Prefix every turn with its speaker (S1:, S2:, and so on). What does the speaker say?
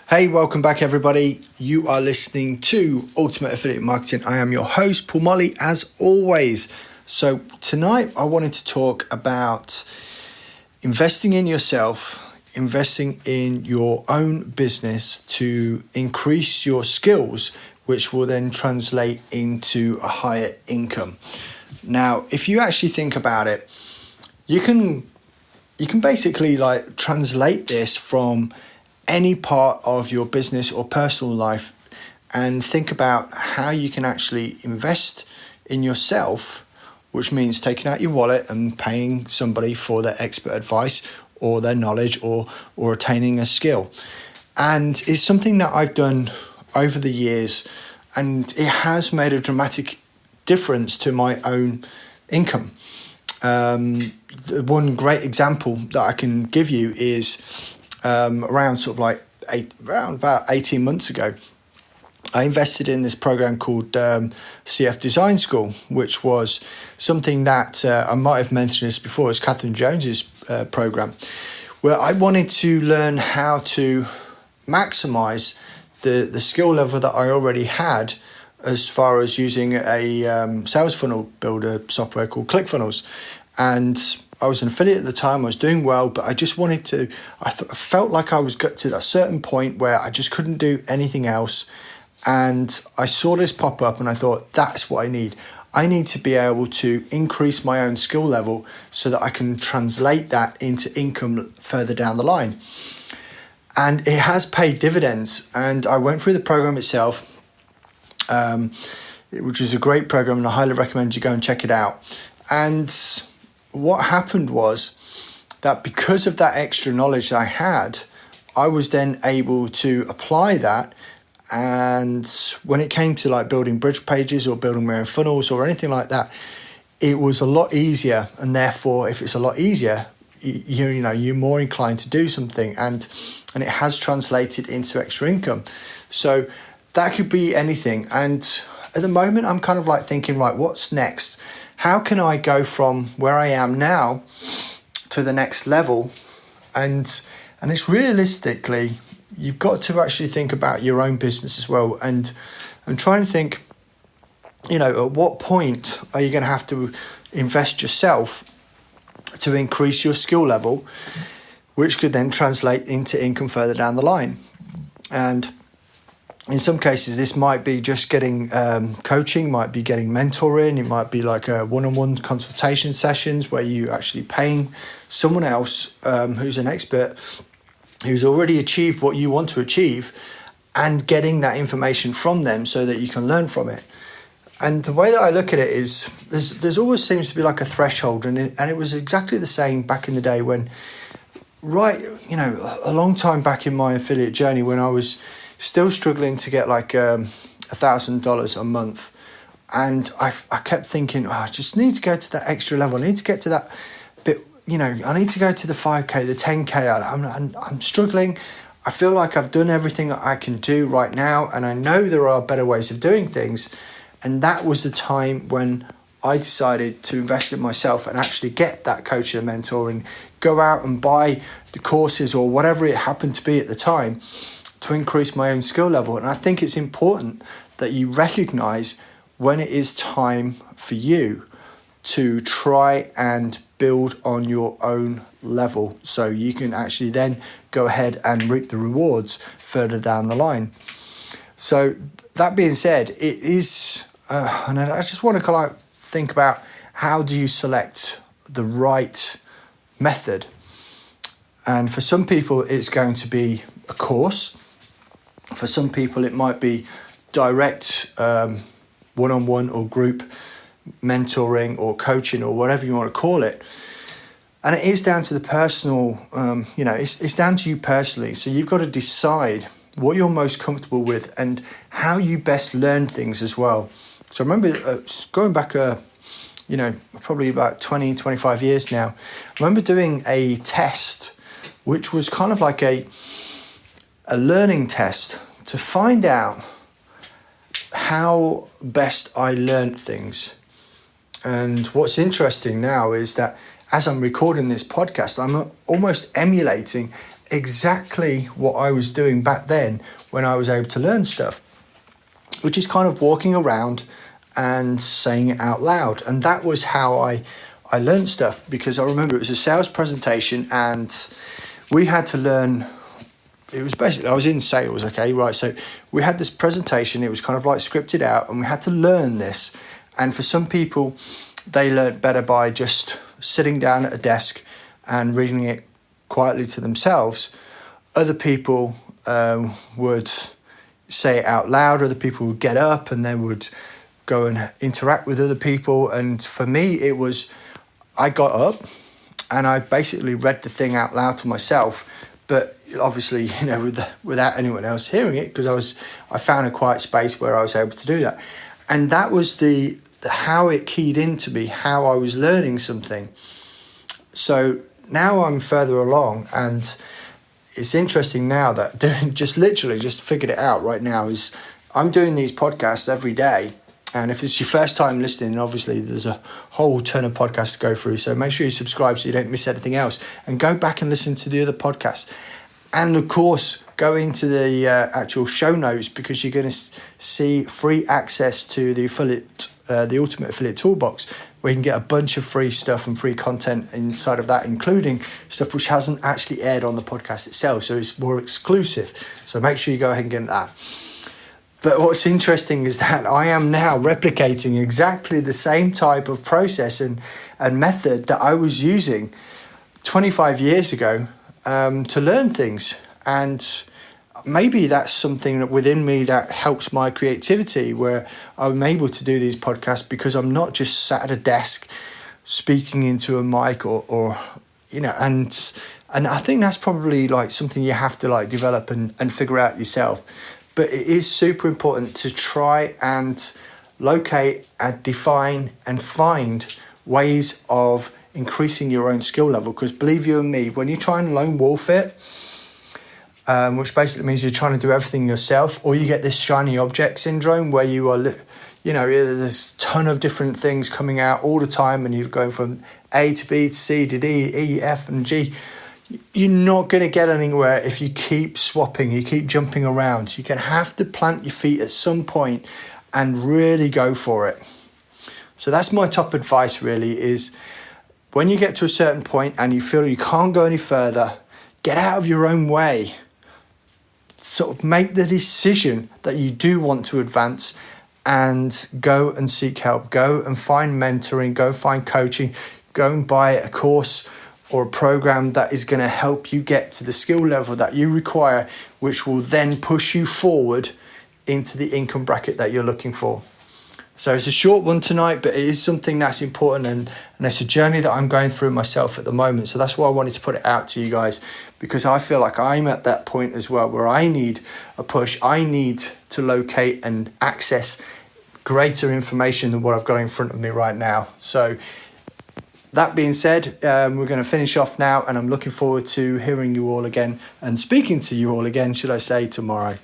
S1: Hey, welcome back, everybody. You are listening to Ultimate Affiliate Marketing. I am your host, Paul Molly, as always. So tonight I wanted to talk about investing in yourself, investing in your own business to increase your skills, which will then translate into a higher income. Now, if you actually think about it, you can basically translate this from any part of your business or personal life and think about how you can actually invest in yourself, which means taking out your wallet and paying somebody for their expert advice or their knowledge or attaining a skill. And it's something that I've done over the years, and it has made a dramatic difference to my own income. One great example that I can give you is around about 18 months ago, I invested in this program called CF Design School, which was something that I might have mentioned this before. It's Catherine Jones's program, where I wanted to learn how to maximize the skill level that I already had as far as using a sales funnel builder software called ClickFunnels. And I was an affiliate at the time, I was doing well, but I just wanted to, I felt like I was got to a certain point where I just couldn't do anything else. And I saw this pop up and I thought, that's what I need. I need to be able to increase my own skill level so that I can translate that into income further down the line. And it has paid dividends. And I went through the program itself, which is a great program, and I highly recommend you go and check it out. And what happened was that because of that extra knowledge I had, I was then able to apply that. And when it came to building bridge pages or building my own funnels or anything like that, it was a lot easier. And therefore, if it's a lot easier, you're more inclined to do something, and it has translated into extra income. So that could be anything. And at the moment, I'm kind of thinking, right, what's next? How can I go from where I am now to the next level? And it's realistically, you've got to actually think about your own business as well, and try and think, at what point are you going to have to invest yourself to increase your skill level, which could then translate into income further down the line. And in some cases, this might be just getting coaching, might be getting mentoring, it might be like a one-on-one consultation sessions where you actually paying someone else who's an expert, who's already achieved what you want to achieve, and getting that information from them so that you can learn from it. And the way that I look at it is there's always seems to be like a threshold, and it was exactly the same back in the day when, a long time back in my affiliate journey, when I was still struggling to get $1,000 a month. And I kept thinking, I just need to go to that extra level. I need to get to that bit, I need to go to the 5K, the 10K. I'm struggling. I feel like I've done everything I can do right now, and I know there are better ways of doing things. And that was the time when I decided to invest in myself and actually get that coaching and mentoring, go out and buy the courses or whatever it happened to be at the time, to increase my own skill level. And I think it's important that you recognize when it is time for you to try and build on your own level, so you can actually then go ahead and reap the rewards further down the line. So that being said, it is, and I just want to think about, how do you select the right method? And for some people, it's going to be a course. For some people, it might be direct one-on-one or group mentoring or coaching or whatever you want to call it. And it is down to the personal, it's down to you personally. So you've got to decide what you're most comfortable with and how you best learn things as well. So I remember going back, probably about 20, 25 years now, I remember doing a test, which was kind of like a learning test to find out how best I learned things. And what's interesting now is that as I'm recording this podcast, I'm almost emulating exactly what I was doing back then when I was able to learn stuff, which is kind of walking around and saying it out loud. And that was how I learned stuff, because I remember it was a sales presentation and we had to learn. It was basically, I was in sales, okay, right? So we had this presentation, it was kind of like scripted out, and we had to learn this. And for some people, they learned better by just sitting down at a desk and reading it quietly to themselves. Other people would say it out loud. Other people would get up and they would go and interact with other people. And for me, it was, I got up and I basically read the thing out loud to myself, but obviously, you know, without anyone else hearing it, because I found a quiet space where I was able to do that. And that was the how it keyed into me, how I was learning something. So now I'm further along, and it's interesting now that doing just figured it out right now, is I'm doing these podcasts every day. And if it's your first time listening, obviously there's a whole ton of podcasts to go through. So make sure you subscribe so you don't miss anything else, and go back and listen to the other podcasts. And of course, go into the actual show notes, because you're going to see free access to the Ultimate Affiliate Toolbox, where you can get a bunch of free stuff and free content inside of that, including stuff which hasn't actually aired on the podcast itself. So it's more exclusive. So make sure you go ahead and get that. But what's interesting is that I am now replicating exactly the same type of process and method that I was using 25 years ago to learn things. And maybe that's something that within me that helps my creativity, where I'm able to do these podcasts because I'm not just sat at a desk speaking into a mic or you know, and I think that's probably like something you have to like develop and figure out yourself. But it is super important to try and locate and define and find ways of increasing your own skill level. Because believe you me, when you try and lone wolf it, which basically means you're trying to do everything yourself, or you get this shiny object syndrome where you are, you know, there's a ton of different things coming out all the time and you're going from A to B to C to D, E, F and G. You're not going to get anywhere if you keep swapping, you keep jumping around. You're going to have to plant your feet at some point and really go for it. So that's my top advice really, is when you get to a certain point and you feel you can't go any further, get out of your own way. Sort of make the decision that you do want to advance and go and seek help. Go and find mentoring, go find coaching, go and buy a course or a program that is going to help you get to the skill level that you require, which will then push you forward into the income bracket that you're looking for. So it's a short one tonight, but it is something that's important, and it's a journey that I'm going through myself at the moment. So that's why I wanted to put it out to you guys, because I feel like I'm at that point as well where I need a push. I need to locate and access greater information than what I've got in front of me right now. So that being said, we're going to finish off now, and I'm looking forward to hearing you all again and speaking to you all again, should I say, tomorrow.